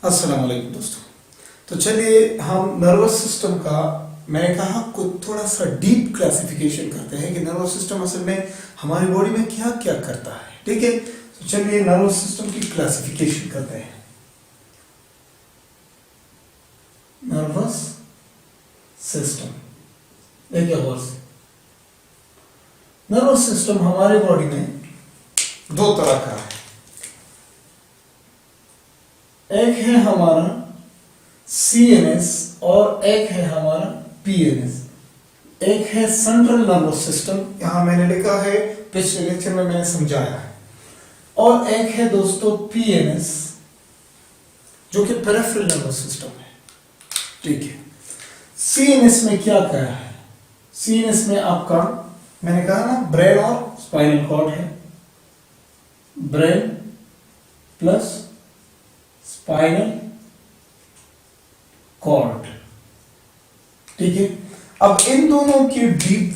अस्सलाम वालेकुम दोस्तों। तो चलिए हम नर्वस सिस्टम का, मैंने कहा कुछ थोड़ा सा डीप क्लासिफिकेशन करते हैं कि नर्वस सिस्टम असल में हमारी बॉडी में क्या क्या करता है। ठीक है, तो चलिए नर्वस सिस्टम की क्लासिफिकेशन करते हैं। नर्वस सिस्टम देखिए गौर से, नर्वस सिस्टम हमारी बॉडी में दो तरह का है। एक है हमारा सीएनएस और एक है हमारा पीएनएस। एक है सेंट्रल नर्वस सिस्टम, यहां मैंने लिखा है, पिछले लेक्चर में मैंने समझाया है। और एक है दोस्तों पीएनएस जो कि पेरिफेरल नर्वस सिस्टम है। ठीक है, सीएनएस में क्या क्या है? सीएनएस में आपका, मैंने कहा ना, ब्रेन और स्पाइनल कॉर्ड है। Brain plus spinal cord. ठीक है, अब इन दोनों की डीप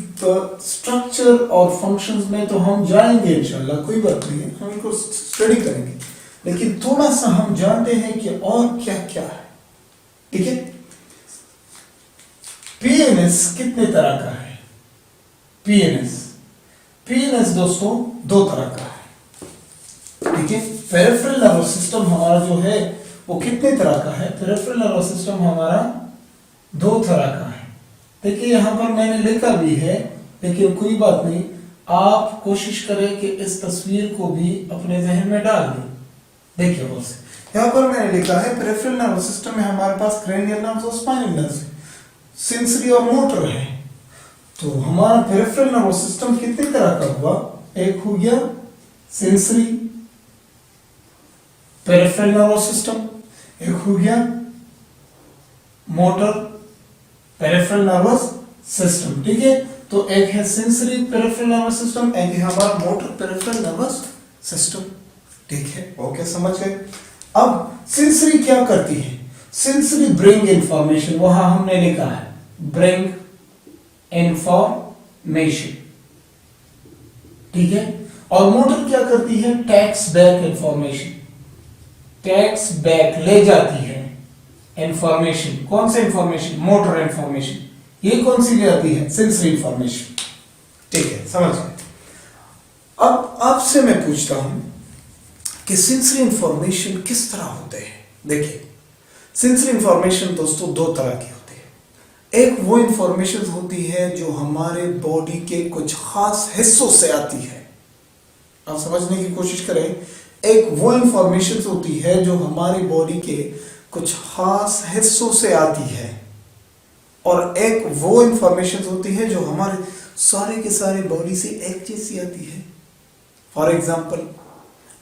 स्ट्रक्चर और फंक्शंस में तो हम जाएंगे इंशाल्लाह, कोई बात नहीं है, हम इनको स्टडी करेंगे। लेकिन थोड़ा सा हम जानते हैं कि और क्या क्या है। ठीक है, पीएनएस कितने तरह का है? पीएनएस दोस्तों दो तरह का है। ठीक है, पेरिफेरल नर्वस सिस्टम हमारा जो है वो कितने तरह का है? पेरिफेरल नर्वस सिस्टम हमारा दो तरह का है। देखिए यहां पर मैंने लिखा भी है, लेकिन कोई बात नहीं, आप कोशिश करें कि इस तस्वीर को भी अपने जहन में डाल दें। देखिए यहां पर मैंने लिखा है पेरिफेरल नर्वस सिस्टम में हमारे पास क्रेनियल नर्व्स और स्पाइनल नर्व्स है, सेंसरी और मोटर है। तो हमारा पेरिफेरल नर्वस सिस्टम कितने तरह का हुआ? एक हो गया सेंसरी पेरिफेरल नर्वस सिस्टम, एक हो गया मोटर पेरिफेरल नर्वस सिस्टम। ठीक है, तो एक है सेंसरी पेरिफेरल नर्वस सिस्टम, एक है हमारा मोटर पेरिफेरल नर्वस सिस्टम। ठीक है, ओके, समझ गए। अब सेंसरी क्या करती है? सेंसरी ब्रिंग इंफॉर्मेशन, वहां हमने लिखा है ब्रिंग इंफॉर्मेशन। ठीक है, और मोटर क्या करती है? Tax back information, tax back ले जाती है इंफॉर्मेशन। कौन सा इंफॉर्मेशन? Motor information. ये कौन सी ले आती है? Sensory information. ठीक है, समझ गए। अब आपसे मैं पूछता हूं कि सेंसरी इंफॉर्मेशन किस तरह होते हैं। देखिए, सेंसरी इंफॉर्मेशन दोस्तों दो तरह की होती है। एक वो इंफॉर्मेशन होती है जो हमारे बॉडी के कुछ खास हिस्सों से आती है, आप समझने की कोशिश करें। एक वो इंफॉर्मेशन होती है जो हमारी बॉडी के कुछ खास हिस्सों से आती है, और एक वो इंफॉर्मेशन होती है जो हमारे सारे के सारे बॉडी से एक जैसी आती है। फॉर एग्जाम्पल,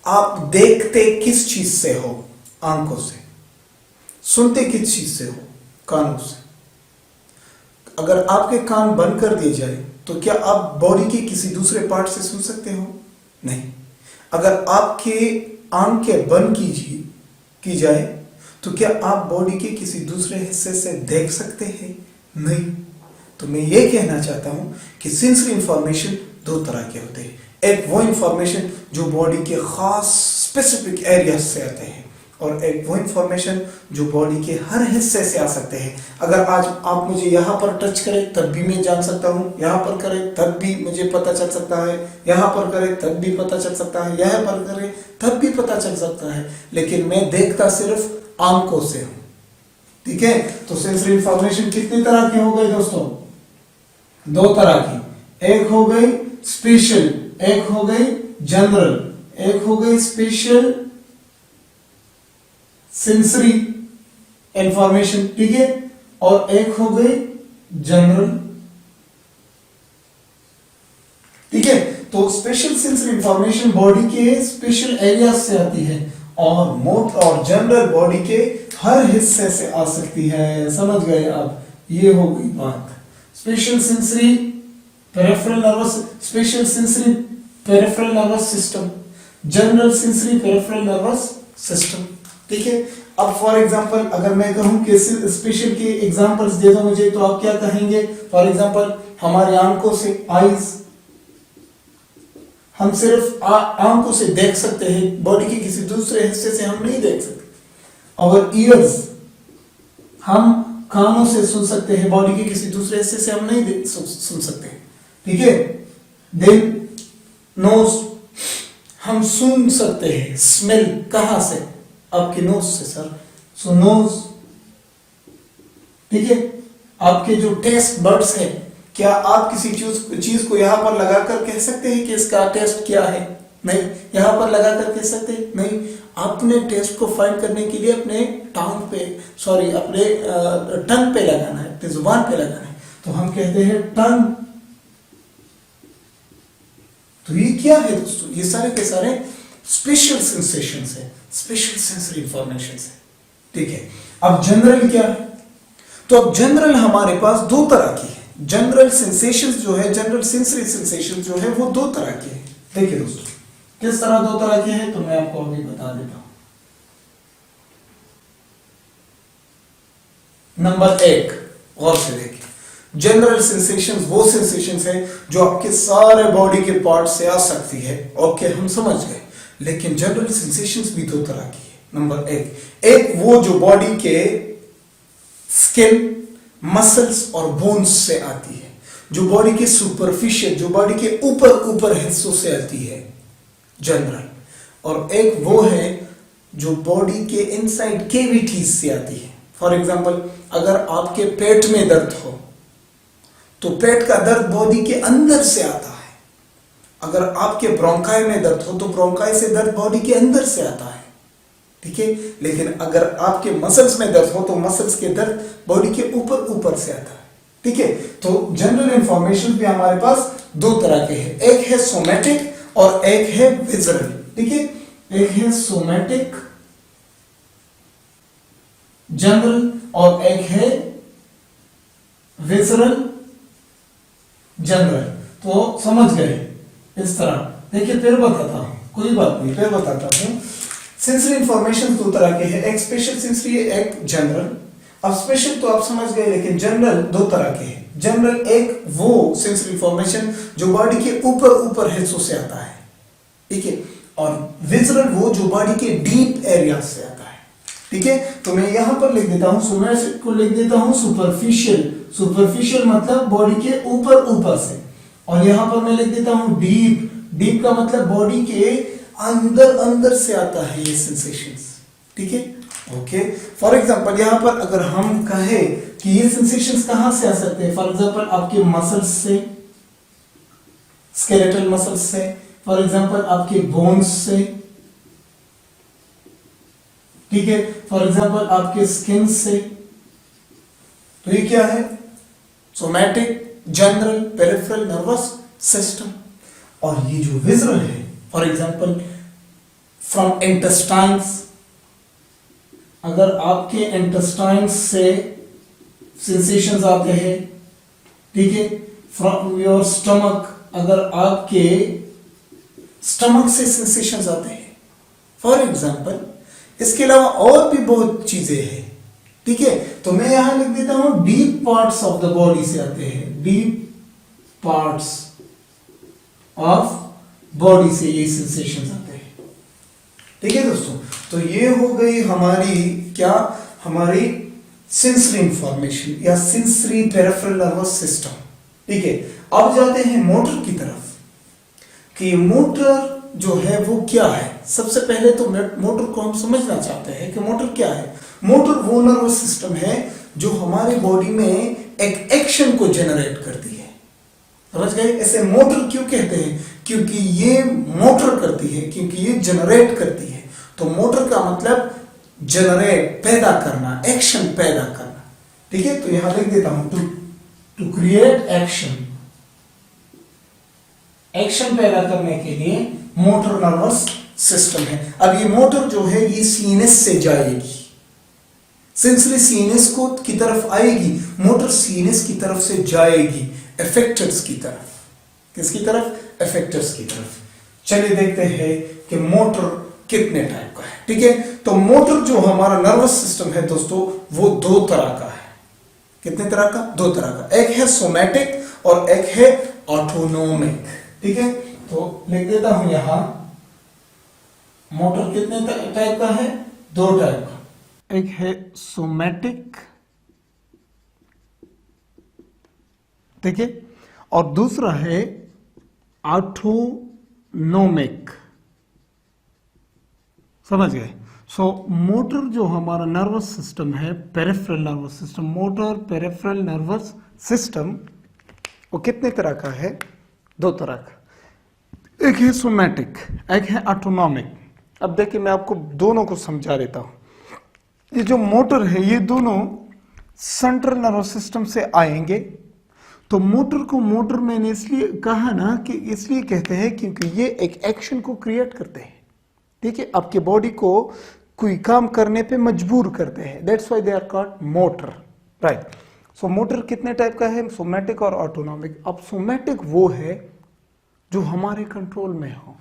आप देखते किस चीज से हो? आंखों से। सुनते किस चीज से हो? कानों से। अगर आपके कान बंद कर दिए जाए तो क्या आप बॉडी के किसी दूसरे पार्ट से सुन सकते हो? नहीं। अगर आपके आंखें बंद की जाए तो क्या आप बॉडी के किसी दूसरे हिस्से से देख सकते हैं? नहीं। तो मैं ये कहना चाहता हूं कि सेंसरी इंफॉर्मेशन दो तरह के होते हैं। एक वो इंफॉर्मेशन जो बॉडी के खास स्पेसिफिक एरिया से आते हैं, और एक वो इंफॉर्मेशन जो बॉडी के हर हिस्से से आ सकते हैं। अगर आज आप मुझे यहाँ पर टच करें तब भी मैं जान सकता हूँ, यहाँ पर करें तब भी मुझे पता चल सकता है, यहाँ पर करें तब भी पता चल सकता है, यहाँ पर करें तब भी पता चल सकता है, लेकिन मैं देखता सिर्फ आंखों से हूं। ठीक है, तो सेंसरी इंफॉर्मेशन कितनी तरह की हो गई दोस्तों? दो तरह की। एक हो गई स्पेशल, एक हो गई जनरल। एक हो गई स्पेशल सेंसरी इंफॉर्मेशन, ठीक है, और एक हो गई जनरल। ठीक है, तो स्पेशल सेंसरी इंफॉर्मेशन बॉडी के स्पेशल एरिया से आती है, और मोटर और जनरल बॉडी के हर हिस्से से आ सकती है। समझ गए आप? ये हो गई बात। Special sensory peripheral nervous system, general sensory peripheral nervous system. ठीक है, अब फॉर एग्जांपल अगर मैं कहूं कि स्पेशल के एग्जांपल्स दे दो मुझे, तो आप क्या कहेंगे? फॉर एग्जांपल, हमारी आंखों से, आईज, हम सिर्फ आंखों से देख सकते हैं, बॉडी के किसी दूसरे हिस्से से हम नहीं देख सकते। आवर ईयर्स, हम कानों से सुन सकते हैं, बॉडी के किसी दूसरे हिस्से से हम नहीं सुन सकते, ठीक है। देन नोज, हम सुन सकते हैं, स्मेल कहां से, आपके नोज से सर, सो नोज, ठीक है। आपके जो टेस्ट बर्ड्स है, क्या आप किसी चीज को यहां पर लगाकर कह सकते हैं कि इसका टेस्ट क्या है? नहीं। यहां पर लगाकर कह सकते हैं? नहीं। अपने टेस्ट को फाइंड करने के लिए अपने टांग पे, सॉरी अपने टंग पे लगाना है, अपने जुबान पे लगाना है, तो हम कहते हैं टंग। तो ये क्या है दोस्तों? ये सारे के सारे स्पेशल सेंसेशंस है, स्पेशल सेंसरी इंफॉर्मेशन है, ठीक है। अब जनरल क्या है? तो अब जनरल हमारे पास दो तरह की है। जनरल सेंसेशंस जो है, जनरल सेंसरी सेंसेशन जो है, वो दो तरह के हैं। देखिए दोस्तों, किस तरह दो तरह के हैं तो मैं आपको अभी बता देता हूं। नंबर एक, गौर से देखिए, जनरल सेंसेशंस वो सेंसेशंस है जो आपके सारे बॉडी के पार्ट से आ सकती है। ओके, हम समझ गए। लेकिन जनरल सेंसेशंस भी दो तरह की है। नंबर एक वो जो बॉडी के स्किन, मसल्स और बोन्स से आती है, जो बॉडी के सुपरफिशियल, जो बॉडी के ऊपर हिस्सों से आती है, जनरल। और एक वो है जो बॉडी के इनसाइड केविटीज से आती है। फॉर एग्जांपल, अगर आपके पेट में दर्द हो तो पेट का दर्द बॉडी के अंदर से आता है। अगर आपके ब्रोंकाई में दर्द हो तो ब्रोंकाई से दर्द बॉडी के अंदर से आता है, ठीक है। लेकिन अगर आपके मसल्स में दर्द हो तो मसल्स के दर्द बॉडी के ऊपर से आता है, ठीक है। तो जनरल इंफॉर्मेशन भी हमारे पास दो तरह के हैं, एक है सोमैटिक और एक है विजरल, ठीक है। एक है सोमैटिक जनरल और एक है विजरल जनरल। तो समझ गए इस तरह। देखिए फिर बताता हूं, कोई बात नहीं, फिर बताता हूं। सेंसरी इंफॉर्मेशन दो तरह के हैं, एक स्पेशल सेंसरी, एक जनरल। अब स्पेशल तो आप समझ गए, लेकिन जनरल दो तरह के हैं। जनरल एक वो सेंसरी इंफॉर्मेशन जो बॉडी के ऊपर हिस्सों से आता है, ठीक है। और विजुअल वो जो बॉडी के डीप एरिया से आता है, ठीक है। तो मैं यहां पर लिख देता हूं, सोमैटिक को लिख देता हूं सुपरफिशियल। सुपरफिशियल मतलब बॉडी के ऊपर से। और यहां पर मैं लिख देता हूं डीप। डीप का मतलब बॉडी के अंदर से आता है ये सेंसेशंस, ठीक है। ओके, फॉर एग्जांपल यहां पर अगर हम कहें कि ये सेंसेशंस कहां से आ सकते हैं, फॉर एग्जांपल आपके मसल्स से, स्केलेटल मसल्स से, फॉर एग्जांपल आपके बोन्स से, ठीक है, फॉर एग्जांपल आपके स्किन से। तो ये क्या है? Somatic, general, peripheral nervous system. और ये जो विजुअल है, फॉर एग्जांपल फ्रॉम इंटेस्टाइन्स, अगर आपके इंटेस्टाइन्स से सेंसेशंस आते हैं, ठीक है। फ्रॉम योर स्टमक, अगर आपके स्टमक से सेंसेशंस आते हैं, फॉर एग्जांपल। इसके अलावा और भी बहुत चीजें हैं, ठीक है। तो मैं यहां लिख देता हूं deep parts of the body से आते हैं, डीप पार्ट्स ऑफ बॉडी से ये सेंसेशंस आते हैं, ठीक है दोस्तों। तो ये हो गई हमारी क्या, हमारी सेंसरी इंफॉर्मेशन या सेंसरी पेरिफेरल नर्वस सिस्टम, ठीक है। अब जाते हैं मोटर की तरफ कि मोटर जो है वो क्या है। सबसे पहले तो मोटर को हम समझना चाहते हैं कि मोटर क्या है। मोटर वो नर्वस सिस्टम है जो हमारी बॉडी में एक एक्शन को जनरेट करती है, समझ गए। ऐसे मोटर क्यों कहते हैं? क्योंकि ये मोटर करती है, क्योंकि ये जनरेट करती है। तो मोटर का मतलब जनरेट, पैदा करना, एक्शन पैदा करना, ठीक है। तो यहां लिख देता हूं टू क्रिएट एक्शन। एक्शन पैदा करने के लिए मोटर नर्वस सिस्टम है। अब ये मोटर जो है ये सीनेस से जाएगी, सेंसरी सीनेस को की तरफ आएगी, मोटर सीनेस की तरफ से जाएगी एफेक्टर्स की तरफ। किसकी तरफ? एफेक्टर्स की तरफ। चलिए देखते हैं कि मोटर कितने टाइप का है, ठीक है। तो मोटर जो हमारा नर्वस सिस्टम है दोस्तों, वो दो तरह का है। कितने तरह का? दो तरह का। एक है सोमैटिक और एक है ऑटोनोमिक, ठीक है। तो लिख देता हूं यहां, मोटर कितने टाइप का है? दो टाइप का। एक है सोमैटिक, ठीक है, और दूसरा है ऑटोनोमिक। समझ गए? सो मोटर जो हमारा नर्वस सिस्टम है, peripheral nervous system, motor peripheral nervous system, वो कितने तरह का है? दो तरह का, एक है सोमैटिक, एक है ऑटोनोमिक। अब देखिए मैं आपको दोनों को समझा देता हूं। ये जो मोटर है ये दोनों सेंट्रल नर्वस सिस्टम से आएंगे। तो मोटर को मोटर मैंने इसलिए कहा ना कि इसलिए कहते हैं क्योंकि ये एक एक्शन को क्रिएट करते हैं, ठीक है, आपके बॉडी को कोई काम करने पे मजबूर करते हैं, that's why they are called motor, right. So motor कितने टाइप का है? सोमैटिक और ऑटोनोमिक। अब सोमैटिक वो है जो हमारे कंट्रोल में हो,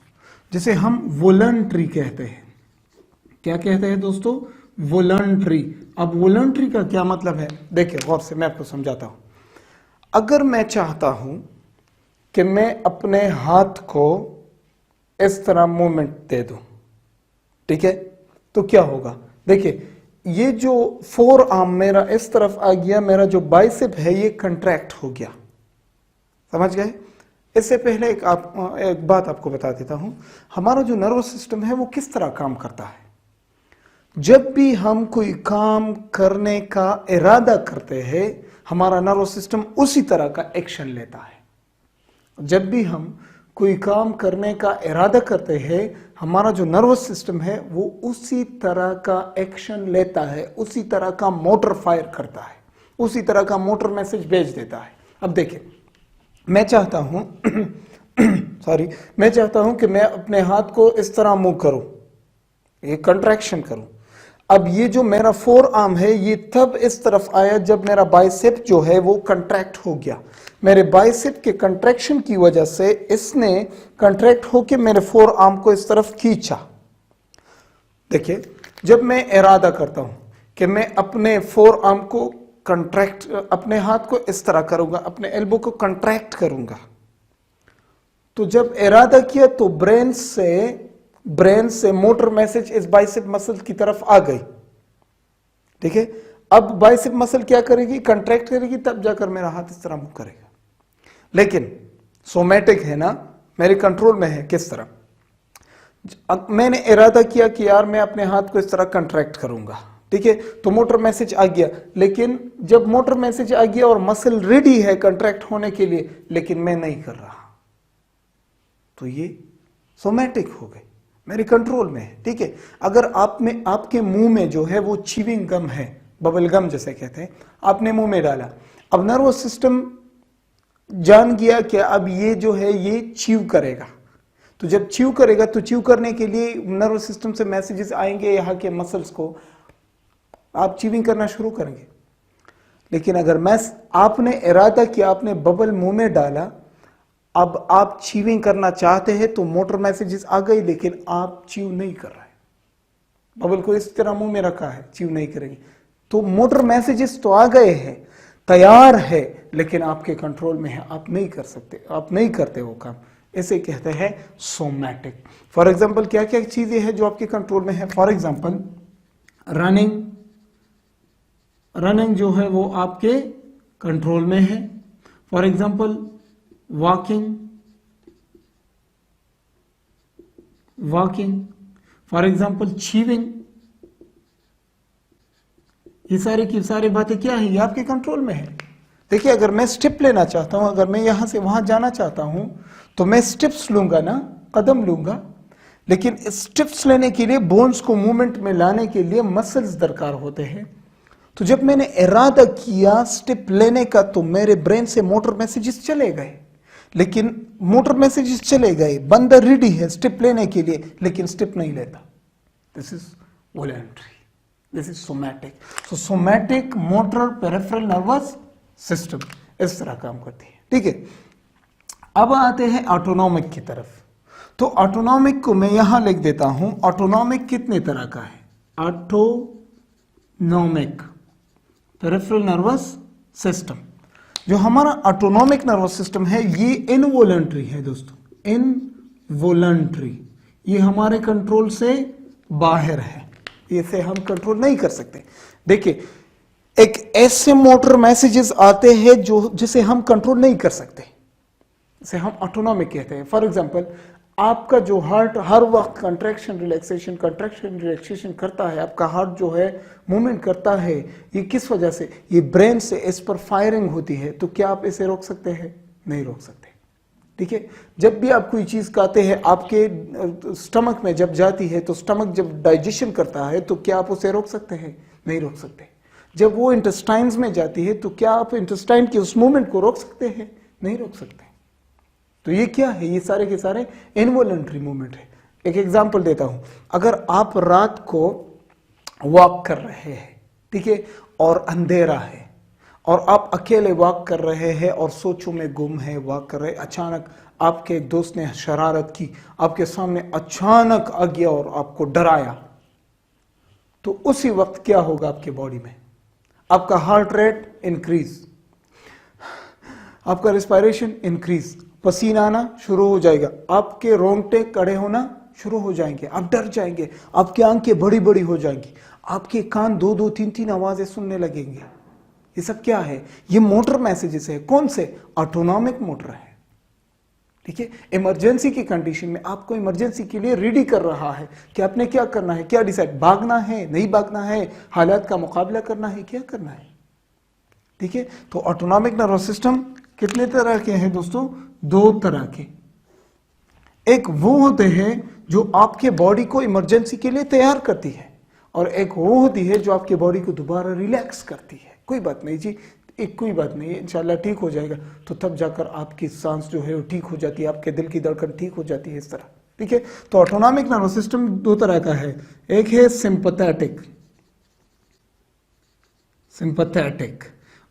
जिसे हम वॉलंटरी कहते हैं। क्या कहते हैं दोस्तों? वॉलंटरी। अब वॉलंटरी का क्या मतलब है? देखिए गौर से मैं आपको समझाता हूं। अगर मैं चाहता हूं कि मैं अपने हाथ को इस तरह मूवमेंट दे दूं, ठीक है, तो क्या होगा? देखिए ये जो फोर आर्म मेरा इस तरफ आ गया, मेरा जो बाइसेप है ये कंट्रैक्ट हो गया। समझ गए? इससे पहले एक बात आपको बता देता हूं। हमारा जो नर्वस सिस्टम है वो किस तरह काम करता है? जब भी हम कोई काम करने का इरादा करते हैं, हमारा नर्वस सिस्टम उसी तरह का एक्शन लेता है। जब भी हम कोई काम करने का इरादा करते हैं, हमारा जो नर्वस सिस्टम है वो उसी तरह का एक्शन लेता है, उसी तरह का मोटर फायर करता है, उसी तरह का मोटर मैसेज भेज देता है। अब देखिए मैं चाहता हूं मैं चाहता हूं कि मैं अपने हाथ को इस तरह मूव करूं, ये कंट्रैक्शन करूं। अब ये जो मेरा फोर आर्म है ये तब इस तरफ आया जब मेरा बाइसेप जो है वो कंट्रैक्ट हो गया। मेरे बाइसेप के कंट्रैक्शन की वजह से इसने कंट्रैक्ट होकर मेरे फोर आर्म को इस तरफ खींचा। देखिए जब मैं इरादा करता हूं कि मैं अपने फोर आर्म को कंट्रैक्ट, अपने हाथ को इस तरह करूंगा, अपने एल्बो को कंट्रैक्ट करूंगा, तो जब इरादा किया तो ब्रेन से मोटर मैसेज इस बाइसेप मसल की तरफ आ गई, ठीक है। अब बाइसेप मसल क्या करेगी? कंट्रैक्ट करेगी, तब जाकर मेरा हाथ इस तरह मूव करेगा। लेकिन सोमैटिक है ना, मेरे कंट्रोल में है। किस तरह? मैंने इरादा किया कि यार मैं अपने हाथ को इस तरह कंट्रैक्ट करूंगा, ठीक है, तो मोटर मैसेज आ गया। लेकिन जब मोटर मैसेज आ गया और मसल रेडी है कंट्रैक्ट होने के लिए, लेकिन मैं नहीं कर रहा, तो ये सोमैटिक हो गई, मेरे कंट्रोल में है, ठीक है। अगर आपके मुंह में जो है वो च्यूइंग गम है, बबल गम जैसे कहते हैं, आपने मुंह में डाला, अब नर्वस सिस्टम जान गया कि अब ये जो है ये च्यू करेगा। तो जब च्यू करेगा तो च्यू करने के लिए नर्वस सिस्टम से मैसेजेस आएंगे यहाँ के मसल्स को, आप च्यूइंग करना शुरू करेंगे। लेकिन अगर आपने इरादा किया, आपने बबल मुंह में डाला, अब आप च्यूइंग करना चाहते हैं तो मोटर मैसेजेस आ गई, लेकिन आप च्यू नहीं कर रहे, बबल को इस तरह मुंह में रखा है, च्यू नहीं करेंगे, तो मोटर मैसेजेस तो आ गए हैं, तैयार है, लेकिन आपके कंट्रोल में है, आप नहीं कर सकते, आप नहीं करते वो काम। इसे कहते हैं सोमैटिक। फॉर एग्जाम्पल क्या क्या चीजें हैं जो आपके कंट्रोल में है? फॉर एग्जाम्पल रनिंग जो है वो आपके कंट्रोल में है। For example walking, for example chewing, ये सारी की सारी बातें क्या है? ये आपके कंट्रोल में है। देखिए अगर मैं स्टेप लेना चाहता हूं, अगर मैं यहां से वहां जाना चाहता हूं, तो मैं स्टेप्स लूंगा ना, कदम लूंगा, लेकिन स्टेप्स लेने के लिए, बोन्स को मूवमेंट में लाने के लिए मसल्स दरकार होते हैं। तो जब मैंने इरादा किया स्टेप लेने का, तो मेरे ब्रेन से मोटर मैसेजेस चले गए, लेकिन मोटर मैसेजेस चले गए, बंदा रेडी है स्टेप लेने के लिए, लेकिन स्टेप नहीं लेता। This is voluntary, this is somatic. So somatic motor peripheral nervous system इस तरह काम करती है, ठीक है। अब आते हैं ऑटोनॉमिक की तरफ। तो ऑटोनॉमिक को मैं यहां लिख देता हूं। ऑटोनॉमिक कितने तरह का है? ऑटोनॉमिक पेरिफेरल नर्वस सिस्टम, जो हमारा ऑटोनॉमिक नर्वस सिस्टम है ये इनवॉलंटरी है दोस्तों, इनवॉलंटरी, ये हमारे कंट्रोल से बाहर है, इसे हम कंट्रोल नहीं कर सकते। देखिए, एक ऐसे मोटर मैसेजेस आते हैं जो जिसे हम कंट्रोल नहीं कर सकते, इसे हम ऑटोनॉमिक कहते हैं। फॉर एग्जांपल, आपका जो हार्ट हर वक्त कंट्रैक्शन रिलैक्सेशन करता है, आपका हार्ट जो है मूवमेंट करता है, ये किस वजह से? ये ब्रेन से इस पर फायरिंग होती है। तो क्या आप इसे रोक सकते हैं? नहीं रोक सकते। ठीक है, जब भी आप कोई चीज खाते हैं, आपके स्टमक में जब जाती है, तो स्टमक जब डाइजेशन करता है, तो क्या आप उसे रोक सकते हैं? नहीं रोक सकते। जब वो इंटेस्टाइन्स में जाती है, तो क्या आप इंटेस्टाइन के उस मूवमेंट को रोक सकते हैं? नहीं रोक सकते। तो ये क्या है? ये सारे के सारे इनवॉलंटरी मूवमेंट है। एक एग्जांपल देता हूं, अगर आप रात को वॉक कर रहे हैं, ठीक है, और अंधेरा है, और आप अकेले वॉक कर रहे हैं और सोचों में गुम है, वॉक कर रहे, अचानक आपके एक दोस्त ने शरारत की, आपके सामने अचानक आ गया और आपको डराया, तो उसी वक्त क्या होगा आपके बॉडी में? आपका हार्ट रेट इंक्रीज, आपका रिस्पायरेशन इंक्रीज, पसीना आना शुरू हो जाएगा, आपके रोंगटे खड़े होना शुरू हो जाएंगे, आप डर जाएंगे, आपकी आंखें बड़ी बड़ी हो जाएंगी, आपके कान दो दो तीन तीन आवाजें सुनने लगेंगे। ये सब क्या है? ये मोटर मैसेजेस है। कौन से? ऑटोनॉमिक मोटर है। ठीक है, इमरजेंसी की कंडीशन में आपको इमरजेंसी के लिए रेडी कर रहा है कि आपने क्या करना है, क्या डिसाइड, भागना है, नहीं भागना है, हालात का मुकाबला करना है, क्या करना है। ठीक है, तो ऑटोनॉमिक नर्वस सिस्टम कितने तरह के हैं दोस्तों? दो तरह के। एक वो होते हैं जो आपके बॉडी को इमरजेंसी के लिए तैयार करती है, और एक वो होती है जो आपके बॉडी को दोबारा रिलैक्स करती है। कोई बात नहीं जी, एक कोई बात नहीं, इंशाल्लाह ठीक हो जाएगा, तो तब जाकर आपकी सांस जो है वो ठीक हो जाती है, आपके दिल की धड़कन ठीक हो जाती है, इस तरह। ठीक है, तो ऑटोनॉमिक नर्वस सिस्टम दो तरह का है। एक है सिंपैथेटिक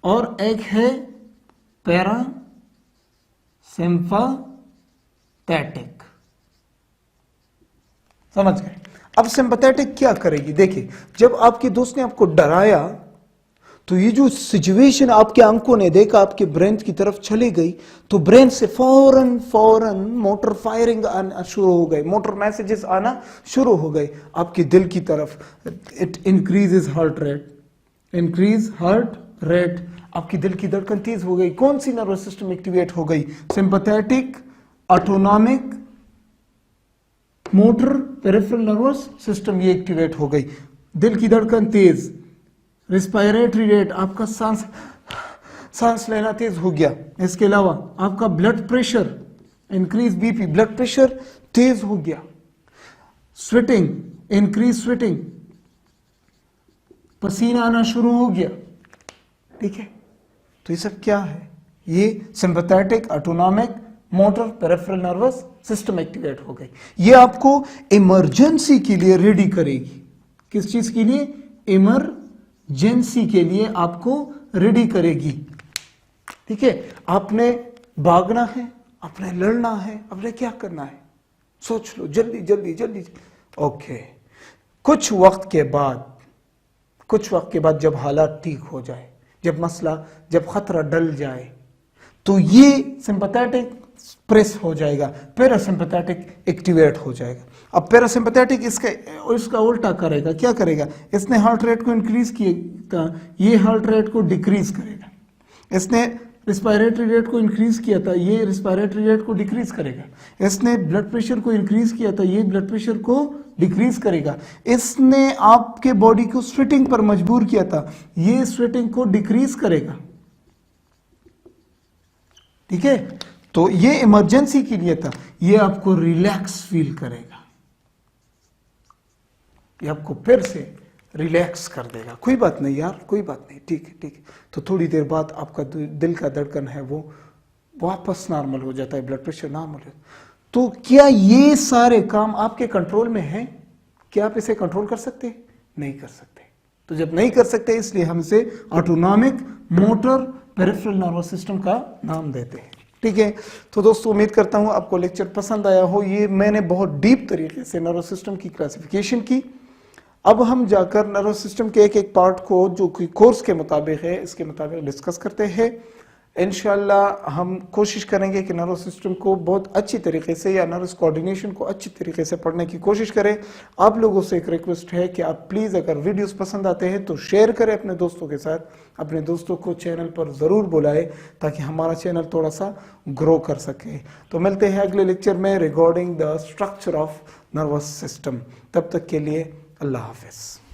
और एक है पैरासिम्पैथेटिक। समझ गए? अब सिंपैथेटिक क्या करेगी? देखिए, जब आपके दोस्त ने आपको डराया, तो ये जो सिचुएशन आपके आंखों ने देखा आपके ब्रेन की तरफ चली गई, तो ब्रेन से फौरन मोटर फायरिंग आना शुरू हो गई, मोटर मैसेजेस आना शुरू हो गए आपके दिल की तरफ। इट इंक्रीजेस हार्ट रेट, आपकी दिल की धड़कन तेज हो गई। कौन सी नर्वस सिस्टम एक्टिवेट हो गई? Sympathetic, autonomic, motor, peripheral nervous system, ये एक्टिवेट हो गई। दिल की धड़कन तेज, रिस्पायरेटरी रेट, आपका सांस लेना तेज हो गया। इसके अलावा आपका blood pressure increase, BP, blood pressure तेज हो गया। स्वेटिंग, इंक्रीज स्वेटिंग, पसीना आना शुरू हो गया। ठीक है, तो ये सब क्या है? ये sympathetic, autonomic, motor, peripheral nervous system activate हो गई। ये आपको इमरजेंसी के लिए रेडी करेगी। किस चीज के लिए? इमरजेंसी के लिए आपको रेडी करेगी। ठीक है, आपने भागना है, आपने लड़ना है, आपने क्या करना है, सोच लो, जल्दी जल्दी जल्दी। ओके, कुछ वक्त के बाद जब हालात ठीक हो जाए, जब खतरा टल जाए, तो ये सिंपैथेटिक प्रेस हो जाएगा, पैरासिम्पैथेटिक एक्टिवेट हो जाएगा। अब पैरासिम्पैथेटिक इसका उल्टा करेगा। क्या करेगा? इसने हार्ट रेट को इंक्रीज किया, ये हार्ट रेट को डिक्रीज करेगा। इसने रिस्पायरेटरी रेट को इंक्रीज किया था, ये रिस्पायरेटरी रेट को डिक्रीज करेगा। इसने ब्लड प्रेशर को इंक्रीज किया था, ये ब्लड प्रेशर को डिक्रीज करेगा। इसने आपके बॉडी को स्वेटिंग पर मजबूर किया था, ये स्वेटिंग को डिक्रीज करेगा। ठीक है, तो ये इमरजेंसी के लिए था, ये आपको रिलैक्स फील करेगा, ये आपको फिर से रिलैक्स कर देगा। कोई बात नहीं यार, कोई बात नहीं, ठीक है ठीक है। तो थोड़ी देर बाद आपका दिल का धड़कन है वो वापस नॉर्मल हो जाता है, ब्लड प्रेशर नॉर्मल है। तो क्या ये सारे काम आपके कंट्रोल में है? क्या आप इसे कंट्रोल कर सकते? नहीं कर सकते। तो जब नहीं कर सकते, इसलिए हम इसे autonomic, motor, peripheral nervous system का नाम देते हैं। ठीक है, तो दोस्तों उम्मीद करता हूं आपको लेक्चर पसंद आया हो। ये मैंने बहुत डीप तरीके से नर्वस सिस्टम की क्लासिफिकेशन की। अब हम जाकर नर्वस सिस्टम के एक एक पार्ट को, जो कि कोर्स के मुताबिक है, इसके मुताबिक डिस्कस करते हैं। इंशाल्लाह हम कोशिश करेंगे कि नर्वस सिस्टम को बहुत अच्छी तरीके से या नर्वस कोऑर्डिनेशन को अच्छी तरीके से पढ़ने की कोशिश करें। आप लोगों से एक रिक्वेस्ट है कि आप प्लीज़ अगर वीडियोस पसंद आते हैं तो शेयर करें अपने दोस्तों के साथ, अपने दोस्तों को चैनल पर ज़रूर बुलाएं ताकि हमारा चैनल थोड़ा सा ग्रो कर सके। तो मिलते हैं अगले लेक्चर में regarding the structure of nervous system. तब तक के लिए अल्लाह हाफिज़।